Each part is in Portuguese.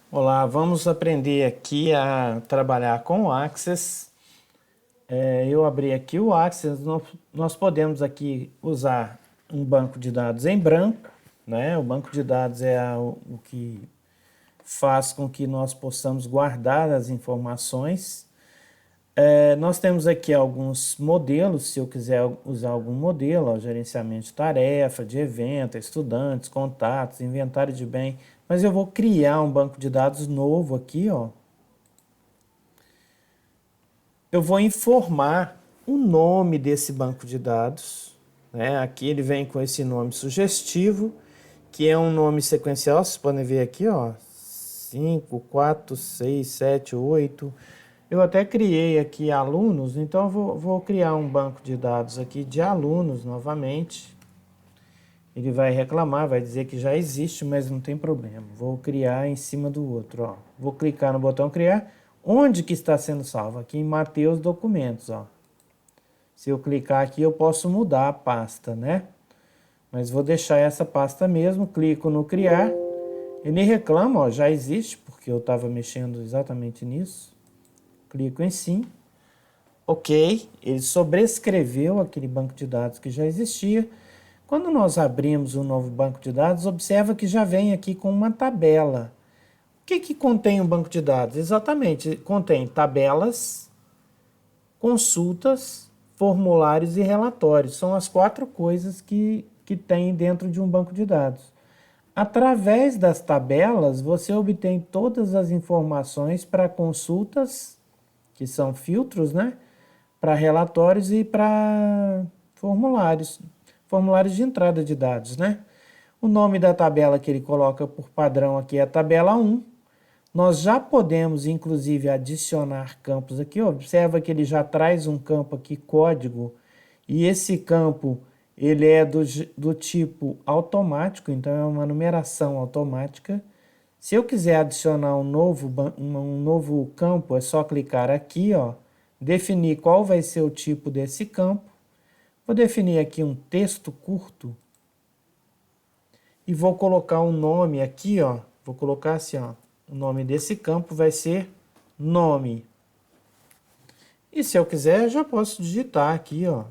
Olá, vamos aprender aqui a trabalhar com o Access. Eu abri aqui o Access, nós podemos aqui usar um banco de dados em branco, né? O banco de dados é o que faz com que nós possamos guardar as informações. Nós temos aqui alguns modelos, se eu quiser usar algum modelo, ó, gerenciamento de tarefa, de evento, estudantes, contatos, inventário de bem, mas eu vou criar um banco de dados novo aqui, ó. Eu vou informar o nome desse banco de dados, né? Aqui ele vem com esse nome sugestivo, que é um nome sequencial, vocês podem ver aqui, ó, 5, 4, 6, 7, 8. Eu até criei aqui alunos, então eu vou criar um banco de dados aqui de alunos novamente. Ele vai reclamar, vai dizer que já existe, mas não tem problema. Vou criar em cima do outro, ó. Vou clicar no botão criar. Onde que está sendo salvo? Aqui em Mateus Documentos, ó. Se eu clicar aqui, eu posso mudar a pasta, né? Mas vou deixar essa pasta mesmo. Clico no criar. Ele reclama, ó, já existe, porque eu estava mexendo exatamente nisso. Clico em sim. Ok, ele sobrescreveu aquele banco de dados que já existia. Quando nós abrimos um novo banco de dados, observa que já vem aqui com uma tabela. O que contém um banco de dados? Exatamente, contém tabelas, consultas, formulários e relatórios. São as 4 coisas que tem dentro de um banco de dados. Através das tabelas, você obtém todas as informações para consultas, que são filtros, né? Para relatórios e para formulários, formulários de entrada de dados, né? O nome da tabela que ele coloca por padrão aqui é a tabela 1. Nós já podemos, inclusive, adicionar campos aqui. Observa que ele já traz um campo aqui, código, e esse campo ele é do tipo automático, então é uma numeração automática. Se eu quiser adicionar um novo campo, é só clicar aqui, ó, definir qual vai ser o tipo desse campo. Vou definir aqui um texto curto e vou colocar um nome aqui, ó. Vou colocar assim, ó. O nome desse campo vai ser nome. E se eu quiser, já posso digitar aqui, ó,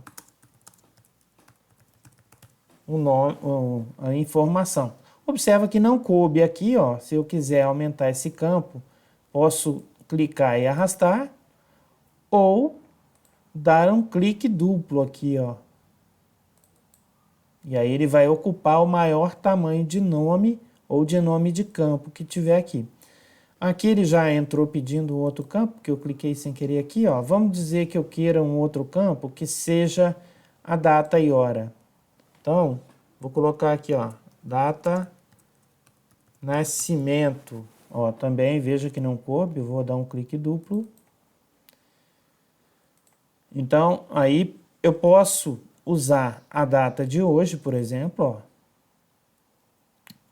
o nome, a informação. Observa que não coube aqui, ó. Se eu quiser aumentar esse campo, posso clicar e arrastar ou dar um clique duplo aqui, ó. E aí ele vai ocupar o maior tamanho de nome ou de nome de campo que tiver aqui. Aqui ele já entrou pedindo outro campo, que eu cliquei sem querer aqui, ó. Vamos dizer que eu queira um outro campo que seja a data e hora. Então, vou colocar aqui, ó, data, nascimento. Ó, também veja que não coube, vou dar um clique duplo. Então, aí eu posso usar a data de hoje, por exemplo,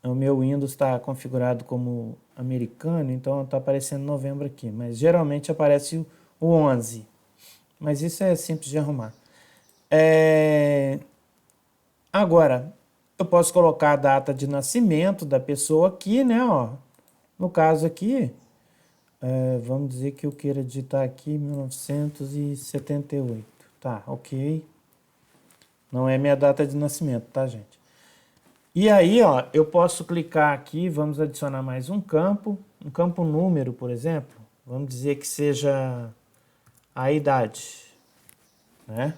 ó. O meu Windows está configurado como americano, então está aparecendo novembro aqui, mas geralmente aparece o 11. Mas isso é simples de arrumar. Agora, eu posso colocar a data de nascimento da pessoa aqui, né? Ó. No caso aqui, vamos dizer que eu queira digitar aqui 1978. Tá, ok. Não é minha data de nascimento, tá, gente? E aí, ó, eu posso clicar aqui, vamos adicionar mais um campo número, por exemplo. Vamos dizer que seja a idade, né?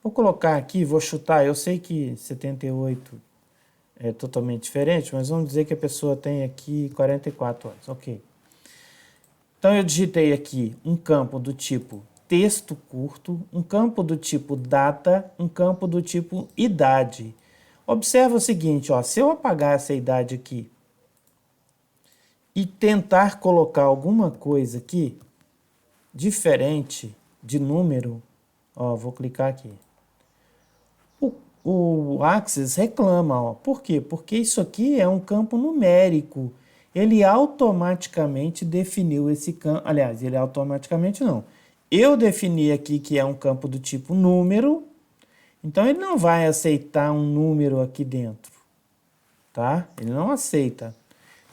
Vou colocar aqui, vou chutar, eu sei que 78 é totalmente diferente, mas vamos dizer que a pessoa tem aqui 44 anos, ok. Então eu digitei aqui um campo do tipo texto curto, um campo do tipo data, um campo do tipo idade. Observa o seguinte, ó, se eu apagar essa idade aqui e tentar colocar alguma coisa aqui diferente de número, ó, vou clicar aqui. O Access reclama, ó. Por quê? Porque isso aqui é um campo numérico. Ele automaticamente definiu esse campo. Aliás, ele automaticamente não. Eu defini aqui que é um campo do tipo número, então ele não vai aceitar um número aqui dentro, tá? Ele não aceita.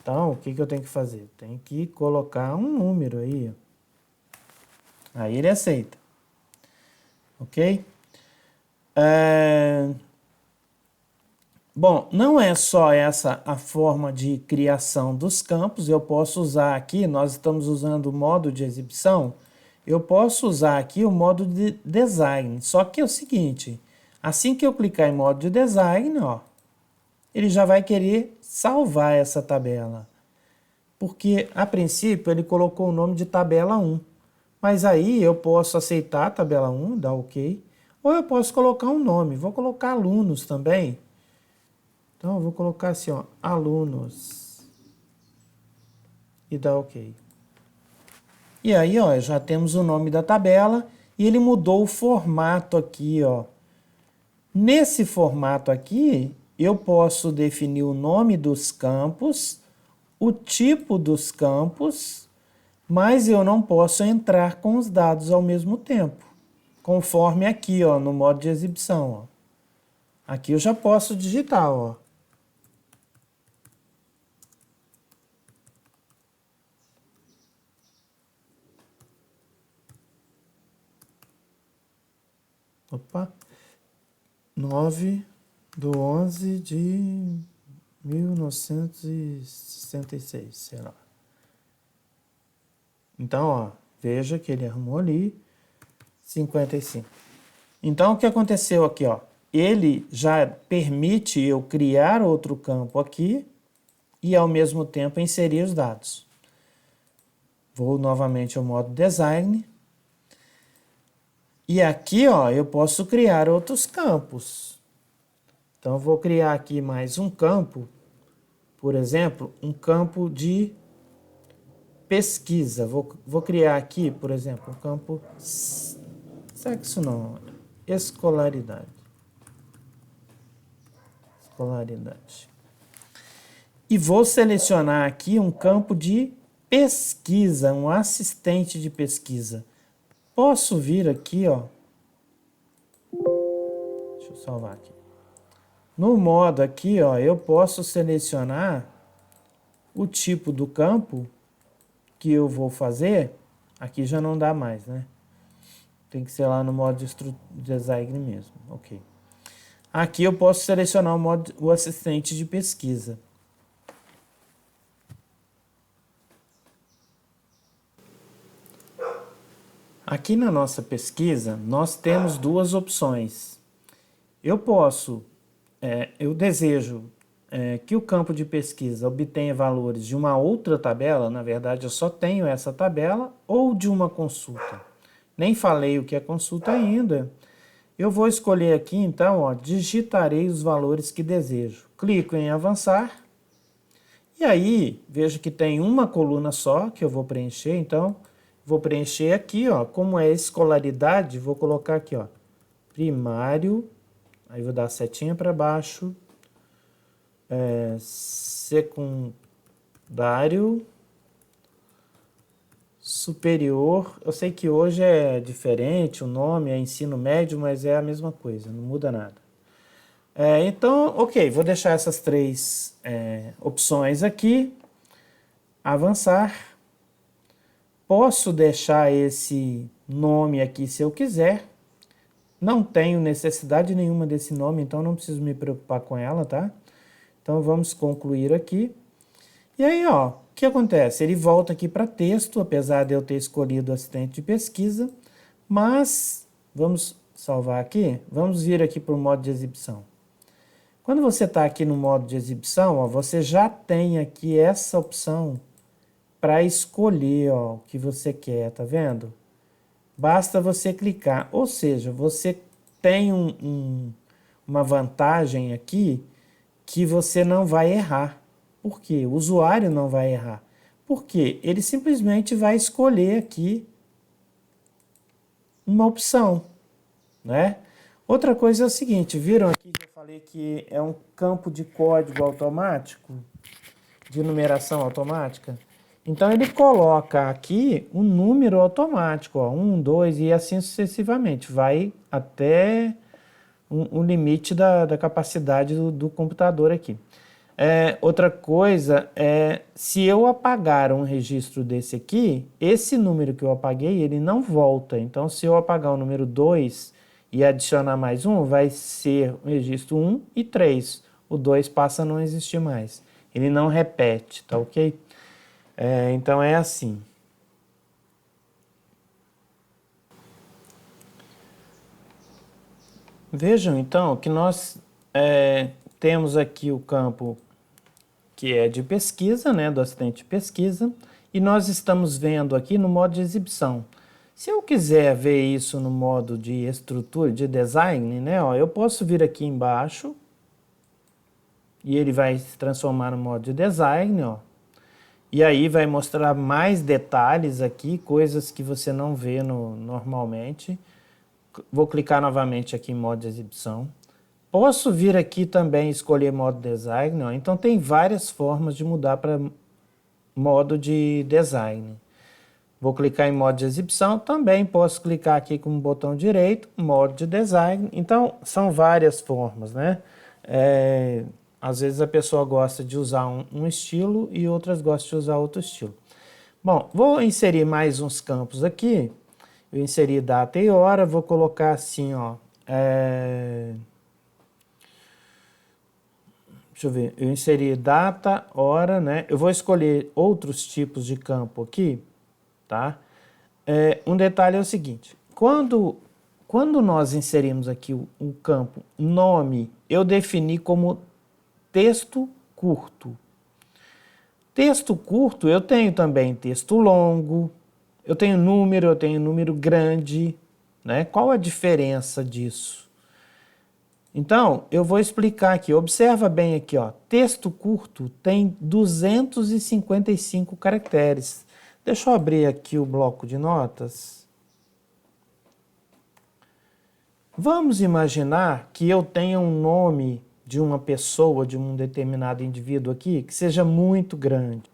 Então, o que eu tenho que fazer? Tem que colocar um número aí. Aí ele aceita. Ok? Bom, não é só essa a forma de criação dos campos. Eu posso usar aqui, nós estamos usando o modo de exibição. Eu posso usar aqui o modo de design. Só que é o seguinte, assim que eu clicar em modo de design, ó, ele já vai querer salvar essa tabela. Porque, a princípio, ele colocou o nome de tabela 1. Mas aí eu posso aceitar a tabela 1, dar OK. Ou eu posso colocar um nome. Vou colocar alunos também. Então, eu vou colocar assim, ó, alunos. E dar OK. E aí, ó, já temos o nome da tabela. E ele mudou o formato aqui, ó. Nesse formato aqui, eu posso definir o nome dos campos, o tipo dos campos, mas eu não posso entrar com os dados ao mesmo tempo, conforme aqui, ó, no modo de exibição. Ó. Aqui eu já posso digitar, ó. Opa, 9/11/1966, sei lá. Então, ó, veja que ele arrumou ali 55. Então, o que aconteceu aqui, ó? Ele já permite eu criar outro campo aqui e, ao mesmo tempo, inserir os dados. Vou novamente ao modo design. E aqui, ó, eu posso criar outros campos. Então, eu vou criar aqui mais um campo, por exemplo, um campo de pesquisa. Vou criar aqui, por exemplo, um campo sexo não, escolaridade. Escolaridade. E vou selecionar aqui um campo de pesquisa, um assistente de pesquisa. Posso vir aqui, ó. Deixa eu salvar aqui. No modo aqui, ó, eu posso selecionar o tipo do campo que eu vou fazer. Aqui já não dá mais, né? Tem que ser lá no modo de design mesmo. Ok. Aqui eu posso selecionar o assistente de pesquisa. Aqui na nossa pesquisa, nós temos duas opções. Eu desejo que o campo de pesquisa obtenha valores de uma outra tabela, na verdade eu só tenho essa tabela, ou de uma consulta. Nem falei o que é consulta ainda. Eu vou escolher aqui, então, ó, digitarei os valores que desejo. Clico em avançar. E aí, vejo que tem uma coluna só que eu vou preencher, então, vou preencher aqui, ó, como é escolaridade, vou colocar aqui, ó, primário, aí vou dar a setinha para baixo, secundário, superior. Eu sei que hoje é diferente, o nome é ensino médio, mas é a mesma coisa, não muda nada. Então, ok, vou deixar essas três opções aqui, avançar. Posso deixar esse nome aqui se eu quiser. Não tenho necessidade nenhuma desse nome, então não preciso me preocupar com ela, tá? Então vamos concluir aqui. E aí, ó, o que acontece? Ele volta aqui para texto, apesar de eu ter escolhido o assistente de pesquisa, mas vamos salvar aqui, vamos vir aqui para o modo de exibição. Quando você está aqui no modo de exibição, ó, você já tem aqui essa opção para escolher, ó, o que você quer, tá vendo? Basta você clicar, ou seja, você tem uma vantagem aqui que você não vai errar. Por quê? O usuário não vai errar. Por quê? Ele simplesmente vai escolher aqui uma opção, né? Outra coisa é o seguinte, viram aqui que eu falei que é um campo de código automático, de numeração automática? Então ele coloca aqui um número automático, ó, 1, 2 e assim sucessivamente, vai até um limite da capacidade do computador aqui. Outra coisa é, se eu apagar um registro desse aqui, esse número que eu apaguei, ele não volta. Então, se eu apagar o número 2 e adicionar mais um, vai ser o registro 1 e 3. O 2 passa a não existir mais. Ele não repete, tá ok? Então, é assim. Vejam, então, que nós temos aqui o campo que é de pesquisa, né, do assistente de pesquisa, e nós estamos vendo aqui no modo de exibição. Se eu quiser ver isso no modo de estrutura, de design, né, ó, eu posso vir aqui embaixo e ele vai se transformar no modo de design, ó, e aí vai mostrar mais detalhes aqui, coisas que você não vê normalmente. Vou clicar novamente aqui em modo de exibição. Posso vir aqui também escolher modo design, ó. Então tem várias formas de mudar para modo de design. Vou clicar em modo de exibição, também posso clicar aqui com o botão direito, modo de design. Então são várias formas, né? Às vezes a pessoa gosta de usar um estilo e outras gostam de usar outro estilo. Bom, vou inserir mais uns campos aqui. Eu inseri data e hora, vou colocar assim, ó. Deixa eu ver, eu inseri data, hora, né? Eu vou escolher outros tipos de campo aqui, tá? Um detalhe é o seguinte, quando nós inserimos aqui o campo nome, eu defini como texto curto. Texto curto, eu tenho também texto longo, eu tenho número grande, né? Qual a diferença disso? Então, eu vou explicar aqui. Observa bem aqui, ó. Texto curto tem 255 caracteres. Deixa eu abrir aqui o bloco de notas. Vamos imaginar que eu tenha um nome de uma pessoa, de um determinado indivíduo aqui, que seja muito grande.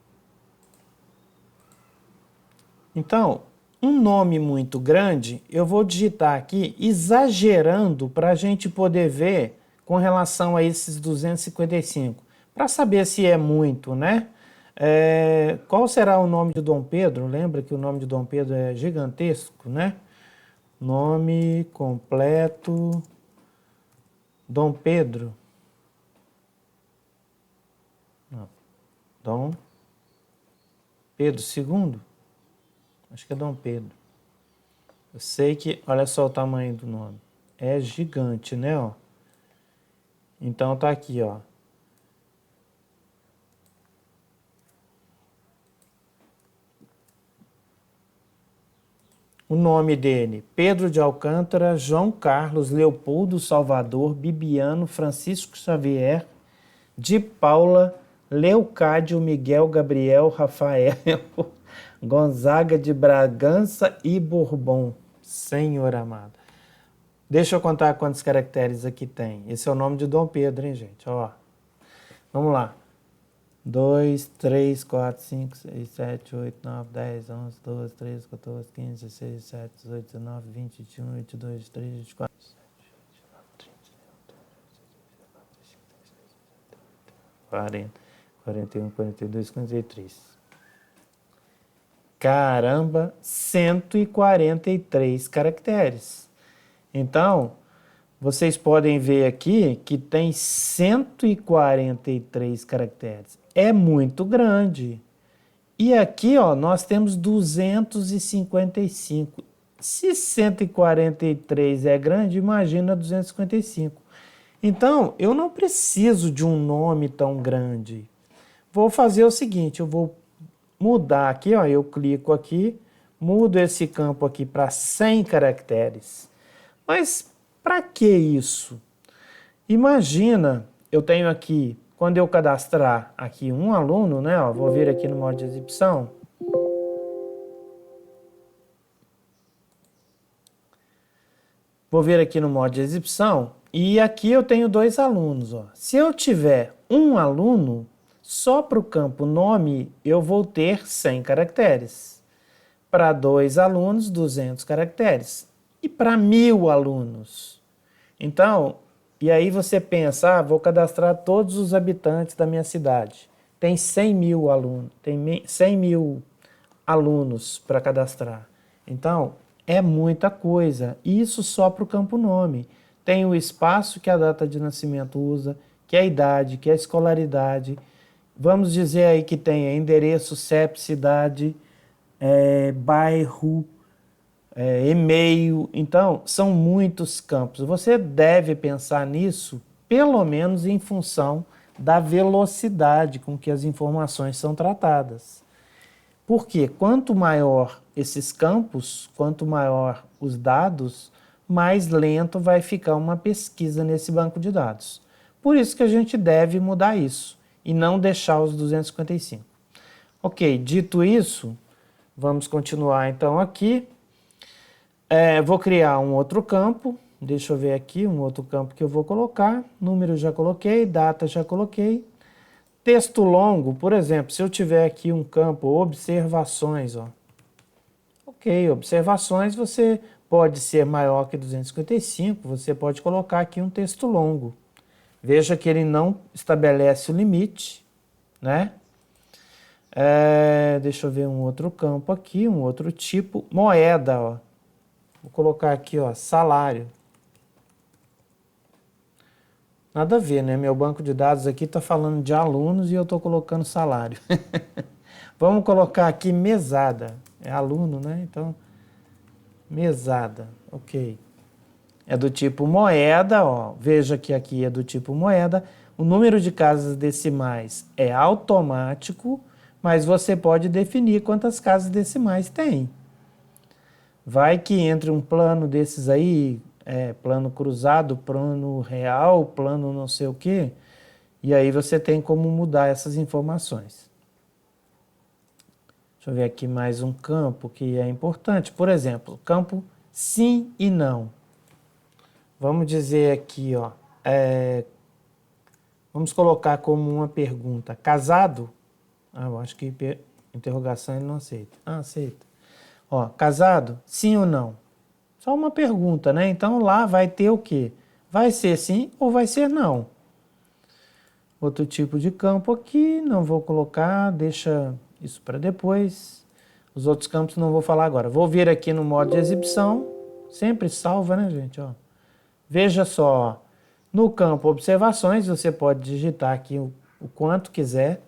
Então, um nome muito grande, eu vou digitar aqui exagerando para a gente poder ver com relação a esses 255, para saber se é muito, né? Qual será o nome de Dom Pedro? Lembra que o nome de Dom Pedro é gigantesco, né? Nome completo, Dom Pedro. Não. Dom Pedro II? Acho que é Dom Pedro. Eu sei que, olha só o tamanho do nome. É gigante, né, ó? Então tá aqui, ó. O nome dele, Pedro de Alcântara, João Carlos, Leopoldo, Salvador, Bibiano, Francisco Xavier, de Paula, Leocádio, Miguel, Gabriel, Rafael, Gonzaga de Bragança e Bourbon. Senhor amado. Deixa eu contar quantos caracteres aqui tem. Esse é o nome de Dom Pedro, hein, gente? Ó. Vamos lá. 2, 3, 4, 5, 6, 7, 8, 9, 10, 11, 12, 13, 14, 15, 16, 17, 18, 19, 20, 21, 22, 23, 24, 40, 41, 42, 43. Caramba, 143 caracteres. Então, vocês podem ver aqui que tem 143 caracteres. É muito grande. E aqui, ó, nós temos 255. Se 143 é grande, imagina 255. Então, eu não preciso de um nome tão grande. Vou fazer o seguinte, eu vou mudar aqui, ó, eu clico aqui, mudo esse campo aqui para 100 caracteres. Mas para que isso? Imagina, eu tenho aqui, quando eu cadastrar aqui um aluno, né, ó, vou vir aqui no modo de exibição. Vou vir aqui no modo de exibição e aqui eu tenho 2 alunos, ó. Se eu tiver um aluno, só para o campo nome, eu vou ter 100 caracteres. Para 2 alunos, 200 caracteres. E para 1000 alunos? Então, E aí você pensa, vou cadastrar todos os habitantes da minha cidade. Tem 100 mil alunos, 100 mil alunos para cadastrar. Então, é muita coisa. Isso só para o campo nome. Tem o espaço que a data de nascimento usa, que é a idade, que é a escolaridade. Vamos dizer aí que tem endereço, CEP, cidade, bairro, e-mail. Então, são muitos campos. Você deve pensar nisso, pelo menos em função da velocidade com que as informações são tratadas. Porque quanto maior esses campos, quanto maior os dados, mais lento vai ficar uma pesquisa nesse banco de dados. Por isso que a gente deve mudar isso e não deixar os 255. Ok, dito isso, vamos continuar então aqui. Vou criar um outro campo, deixa eu ver aqui um outro campo que eu vou colocar. Número já coloquei, data já coloquei. Texto longo, por exemplo, se eu tiver aqui um campo observações, ó. Ok, observações você pode ser maior que 255, você pode colocar aqui um texto longo. Veja que ele não estabelece o limite, né? Deixa eu ver um outro campo aqui, um outro tipo, moeda, ó. Vou colocar aqui, ó, salário. Nada a ver, né? Meu banco de dados aqui está falando de alunos e eu estou colocando salário. Vamos colocar aqui mesada. É aluno, né? Então, mesada. Ok. É do tipo moeda, ó. Veja que aqui é do tipo moeda. O número de casas decimais é automático, mas você pode definir quantas casas decimais tem. Vai que entre um plano desses aí, plano cruzado, plano real, plano não sei o quê, e aí você tem como mudar essas informações. Deixa eu ver aqui mais um campo que é importante. Por exemplo, campo sim e não. Vamos dizer aqui, ó, vamos colocar como uma pergunta, casado? Eu acho que interrogação ele não aceita. Aceita. Ó, casado? Sim ou não? Só uma pergunta, né? Então lá vai ter o quê? Vai ser sim ou vai ser não? Outro tipo de campo aqui, não vou colocar, deixa isso para depois. Os outros campos não vou falar agora. Vou vir aqui no modo de exibição, sempre salva, né, gente? Ó. Veja só, no campo observações, você pode digitar aqui o quanto quiser.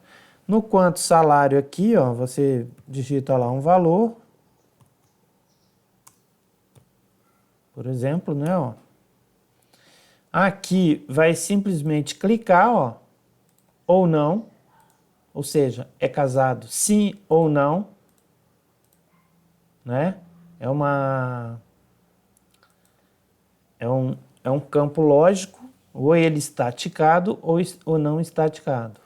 No quanto salário aqui, ó, você digita lá um valor, por exemplo, né, ó. Aqui vai simplesmente clicar, ó, ou não, ou seja, é casado sim ou não, né? É uma é um campo lógico, ou ele está ticado ou não está ticado.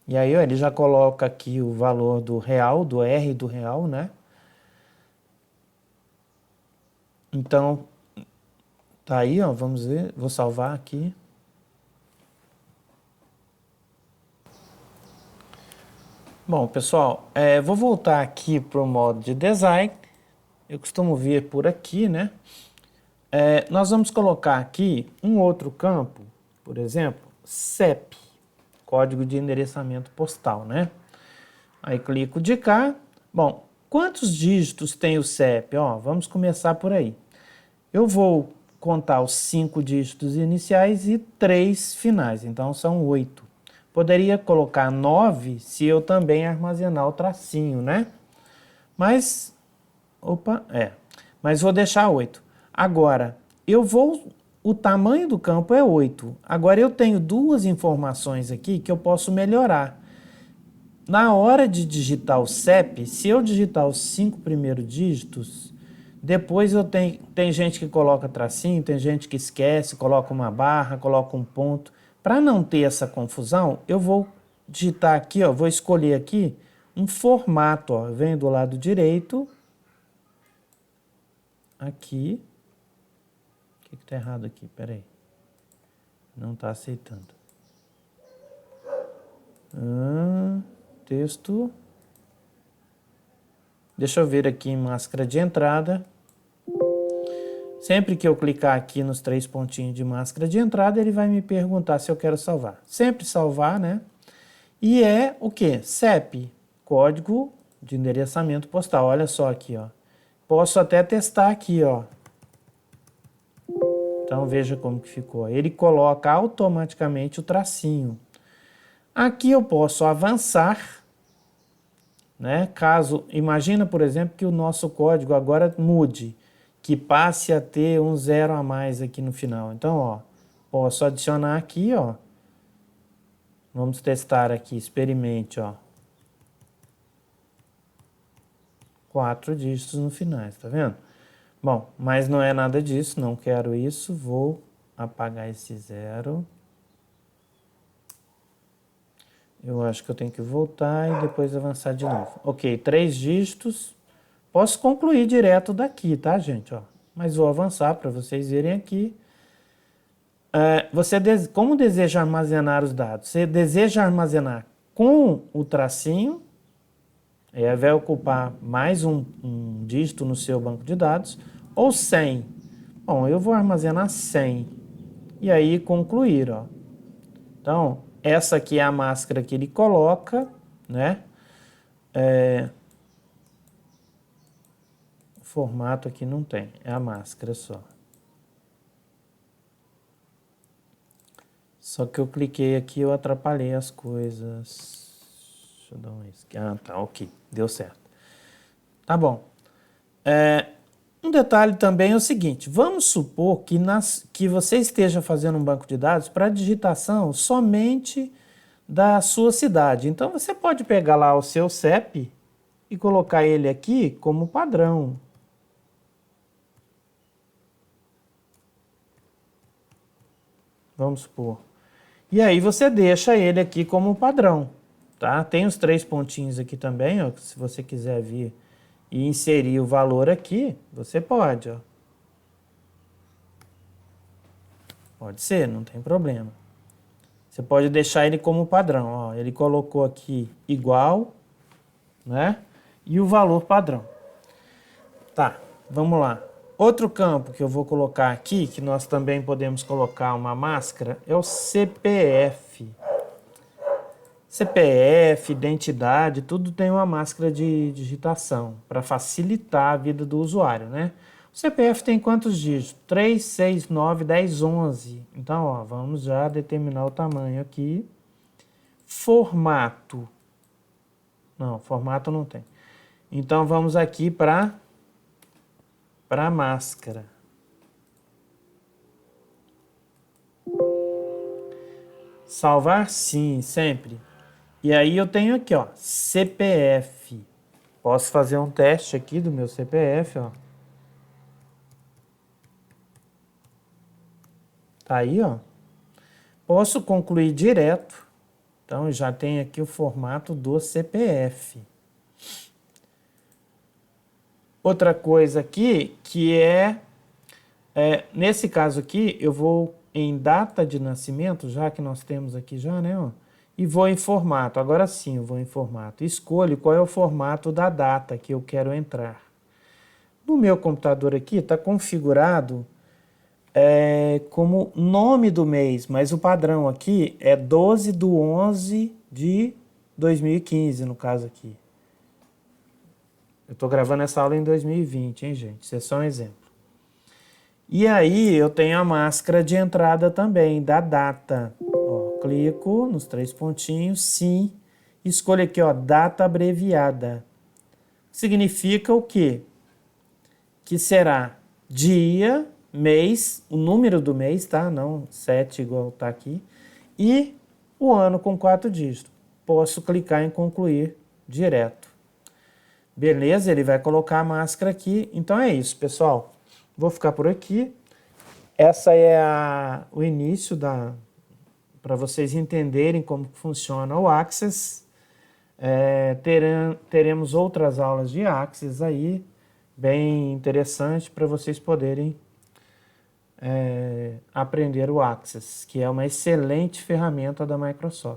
E aí, ó, ele já coloca aqui o valor do real, do R do real, né? Então, tá aí, ó, vamos ver, vou salvar aqui. Bom, pessoal, vou voltar aqui para o modo de design. Eu costumo vir por aqui, né? Nós vamos colocar aqui um outro campo, por exemplo, CEP, Código de Endereçamento Postal, né? Aí clico de cá. Bom, quantos dígitos tem o CEP? Ó, vamos começar por aí. Eu vou contar os 5 dígitos iniciais e 3 finais, então são 8. Poderia colocar 9 se eu também armazenar o tracinho, né? Mas, mas vou deixar 8. Agora, o tamanho do campo é 8. Agora eu tenho duas informações aqui que eu posso melhorar. Na hora de digitar o CEP, se eu digitar os 5 primeiros dígitos, depois tem gente que coloca tracinho, tem gente que esquece, coloca uma barra, coloca um ponto. Para não ter essa confusão, eu vou digitar aqui, ó, vou escolher aqui um formato, ó. Eu venho do lado direito, aqui. O que está errado aqui? Pera aí. Não está aceitando. Texto. Deixa eu ver aqui em máscara de entrada. Sempre que eu clicar aqui nos 3 pontinhos de máscara de entrada, ele vai me perguntar se eu quero salvar. Sempre salvar, né? E é o quê? CEP, código de endereçamento postal. Olha só aqui, ó. Posso até testar aqui, ó. Então veja como que ficou. Ele coloca automaticamente o tracinho. Aqui eu posso avançar, né? Caso, imagina, por exemplo, que o nosso código agora mude, que passe a ter um 0 a mais aqui no final. Então, ó, posso adicionar aqui, ó. Vamos testar aqui, experimente, ó. 4 dígitos no final, tá vendo? Bom, mas não é nada disso, não quero isso, vou apagar esse 0. Eu acho que eu tenho que voltar e depois avançar de novo. Ok, 3 dígitos. Posso concluir direto daqui, tá, gente? Ó, mas vou avançar para vocês verem aqui. Como deseja armazenar os dados? Você deseja armazenar com o tracinho, vai ocupar mais um dígito no seu banco de dados, ou sem? Bom, eu vou armazenar 100 e aí concluir, ó. Então, essa aqui é a máscara que ele coloca, né? O formato aqui não tem, é a máscara só. Só que eu cliquei aqui e eu atrapalhei as coisas. Deixa eu dar um isso aqui. Ah, tá, ok. Deu certo. Tá bom. Um detalhe também é o seguinte. Vamos supor que você esteja fazendo um banco de dados para digitação somente da sua cidade. Então, você pode pegar lá o seu CEP e colocar ele aqui como padrão. Vamos supor. E aí você deixa ele aqui como padrão, tá? Tem os 3 pontinhos aqui também, ó, se você quiser vir e inserir o valor aqui, você pode, ó. Pode ser, não tem problema. Você pode deixar ele como padrão, ó. Ele colocou aqui igual, né? E o valor padrão. Tá, vamos lá. Outro campo que eu vou colocar aqui, que nós também podemos colocar uma máscara, é o CPF. CPF, identidade, tudo tem uma máscara de digitação para facilitar a vida do usuário, né? O CPF tem quantos dígitos? 3, 6, 9, 10, 11. Então, ó, vamos já determinar o tamanho aqui. Formato. Não, formato não tem. Então, vamos aqui para máscara. Salvar? Sim, sempre. E aí eu tenho aqui, ó, CPF. Posso fazer um teste aqui do meu CPF, ó. Tá aí, ó. Posso concluir direto. Então, já tem aqui o formato do CPF. Outra coisa aqui, que nesse caso aqui, eu vou em data de nascimento, já que nós temos aqui já, né, ó, e vou em formato. Agora sim, eu vou em formato. Escolho qual é o formato da data que eu quero entrar. No meu computador aqui está configurado como nome do mês, mas o padrão aqui é 12/11 de 2015, no caso aqui. Eu estou gravando essa aula em 2020, hein, gente? Isso é só um exemplo. E aí eu tenho a máscara de entrada também, da data. Ó, clico nos 3 pontinhos, sim. Escolho aqui, ó, data abreviada. Significa o quê? Que será dia, mês, o número do mês, tá? Não 7 igual tá aqui. E o ano com 4 dígitos. Posso clicar em concluir direto. Beleza, ele vai colocar a máscara aqui. Então é isso, pessoal. Vou ficar por aqui. Essa é o início para vocês entenderem como funciona o Access. Teremos outras aulas de Access aí, bem interessante para vocês poderem aprender o Access, que é uma excelente ferramenta da Microsoft.